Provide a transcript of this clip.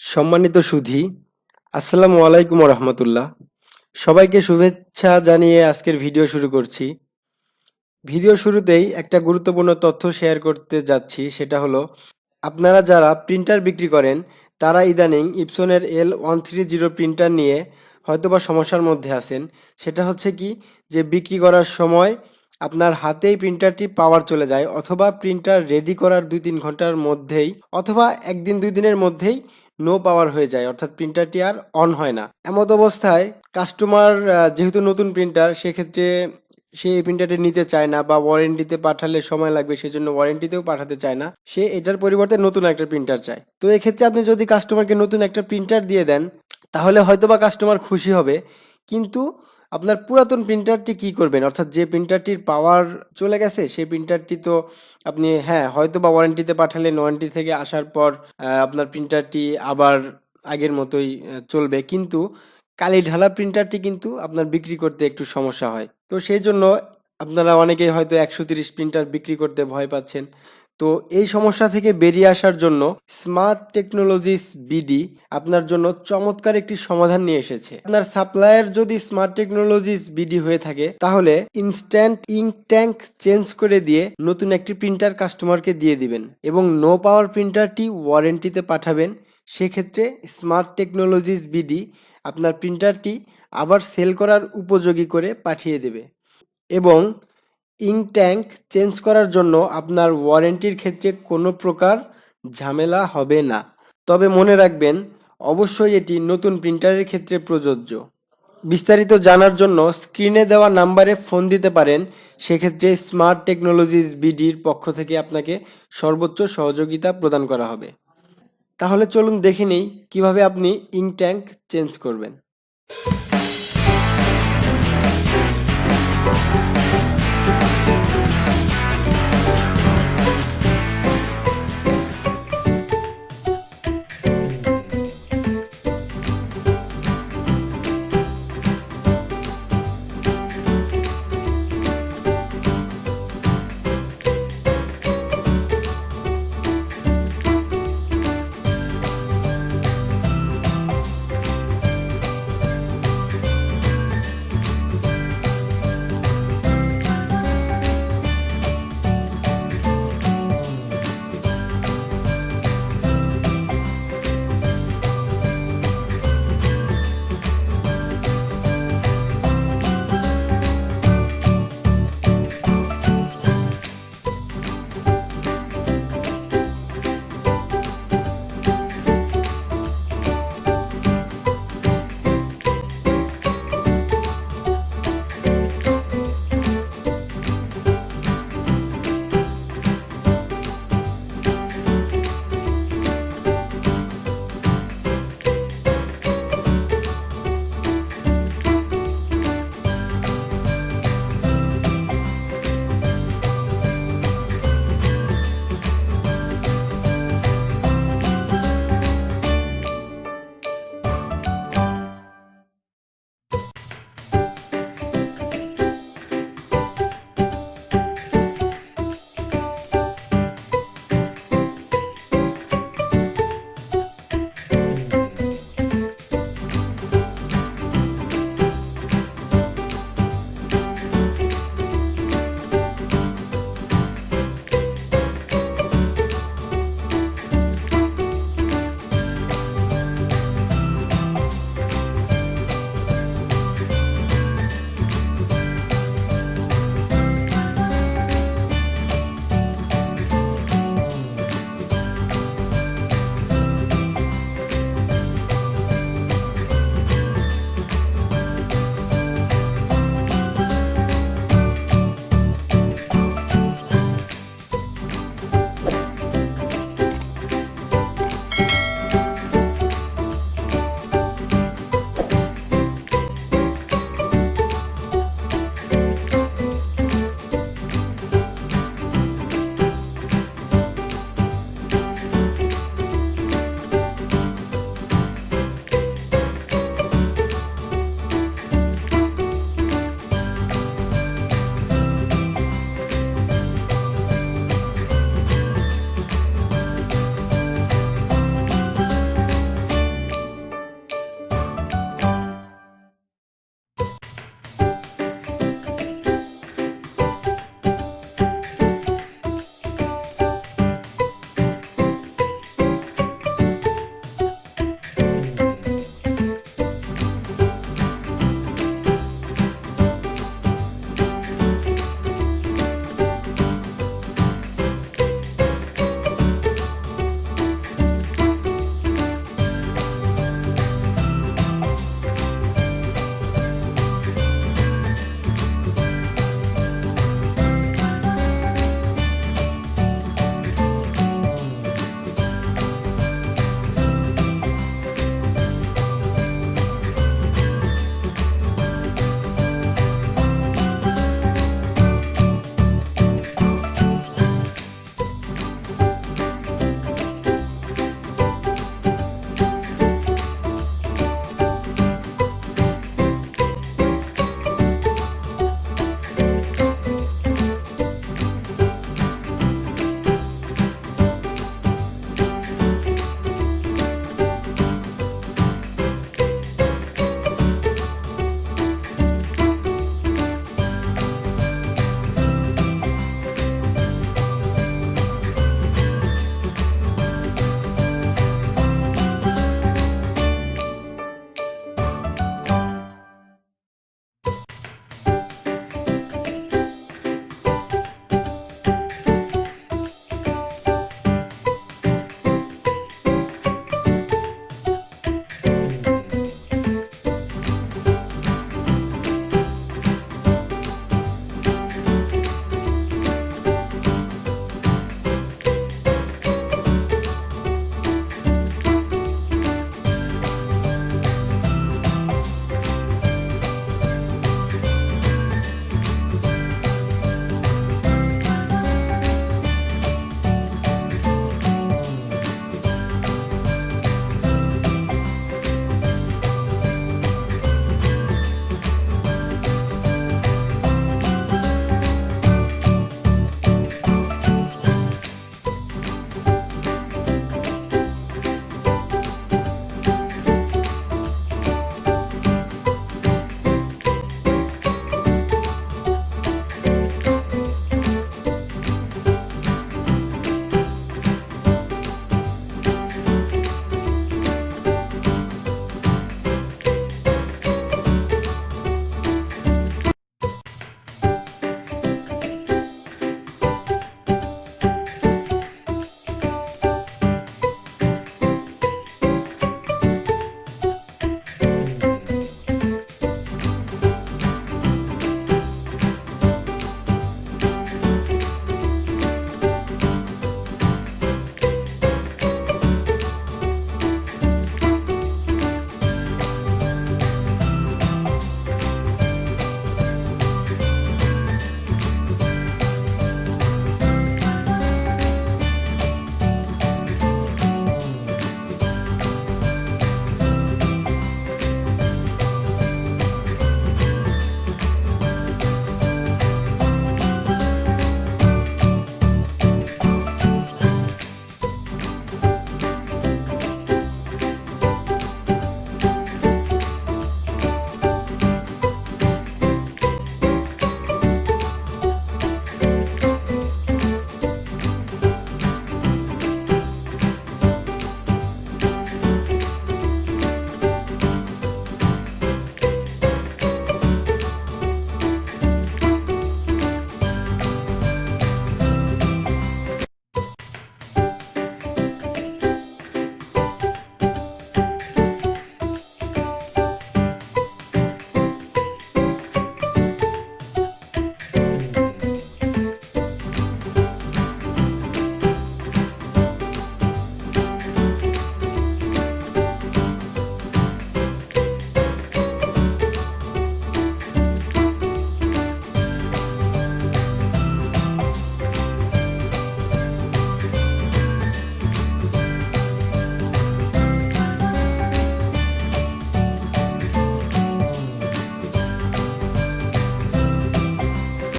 সম্মানিত সুধী, আসসালামু আলাইকুম রহমতুল্লাহ। সবাইকে শুভেচ্ছা জানিয়ে আজকের ভিডিও শুরু করছি। ভিডিও শুরুতেই একটা গুরুত্বপূর্ণ তথ্য শেয়ার করতে যাচ্ছি, সেটা হলো আপনারা যারা প্রিন্টার বিক্রি করেন তারা ইদানিং ইপসনের L130 প্রিন্টার নিয়ে হয়তোবা সমস্যার মধ্যে আছেন। সেটা হচ্ছে কি, যে বিক্রি করার সময় আপনার হাতেই প্রিন্টারটি পাওয়ার চলে যায়, অথবা প্রিন্টার রেডি করার 2-3 ঘন্টার মধ্যেই অথবা 1-2 দিনের মধ্যেই নো পাওয়ার হয়ে যায়, অর্থাৎ প্রিন্টারটি আর অন হয় না। এমত অবস্থায় কাস্টমার যেহেতু নতুন প্রিন্টার, সেক্ষেত্রে সে এই প্রিন্টারটি নিতে চায় না, বা ওয়ারেন্টিতে পাঠালে সময় লাগবে সেজন্য ওয়ারেন্টিতেও পাঠাতে চায় না। সে এটার পরিবর্তে নতুন একটা প্রিন্টার চায়। তো এক্ষেত্রে আপনি যদি কাস্টমারকে নতুন একটা প্রিন্টার দিয়ে দেন, তাহলে হয়তোবা কাস্টমার খুশি হবে, কিন্তু আপনার পুরাতন প্রিন্টারটি কি করবেন? অর্থাৎ যে প্রিন্টারটির পাওয়ার চলে গেছে সেই প্রিন্টারটি তো আপনি, হ্যাঁ, হয়তোবা ওয়ারেন্টিতে পাঠালেন, ওয়ারেন্টি থেকে আসার পর আপনার প্রিন্টারটি আবার আগের মতোই চলবে, কিন্তু কালি ঢালা প্রিন্টারটি কিন্তু আপনার বিক্রি করতে একটু সমস্যা হয়। তো সেই জন্য আপনারা অনেকেই হয়তো 130 প্রিন্টার বিক্রি করতে ভয় পাচ্ছেন। তো এই সমস্যা থেকে বেরিয়ে আসার জন্য স্মার্ট টেকনোলজিস বিডি আপনার জন্য চমৎকার একটি সমাধান নিয়ে এসেছে। আপনার সাপ্লায়ার যদি স্মার্ট টেকনোলজিস বিডি হয়ে থাকে, তাহলে ইনস্ট্যান্ট ইঙ্ক ট্যাঙ্ক চেঞ্জ করে দিয়ে নতুন একটি প্রিন্টার কাস্টমারকে দিয়ে দিবেন এবং নো পাওয়ার প্রিন্টারটি ওয়ারেন্টিতে পাঠাবেন। সেক্ষেত্রে স্মার্ট টেকনোলজিস বিডি আপনার প্রিন্টারটি আবার সেল করার উপযোগী করে পাঠিয়ে দেবে, এবং ইঙ্ক ট্যাঙ্ক চেঞ্জ করার জন্য আপনার ওয়ারেন্টির ক্ষেত্রে কোনো প্রকার ঝামেলা হবে না। তবে মনে রাখবেন, অবশ্যই এটি নতুন প্রিন্টারের ক্ষেত্রে প্রযোজ্য। বিস্তারিত জানার জন্য স্ক্রিনে দেওয়া নাম্বারে ফোন দিতে পারেন। সেক্ষেত্রে স্মার্ট টেকনোলজিস বিডির পক্ষ থেকে আপনাকে সর্বোচ্চ সহযোগিতা প্রদান করা হবে। তাহলে চলুন দেখে নিই কীভাবে আপনি ইঙ্ক ট্যাঙ্ক চেঞ্জ করবেন।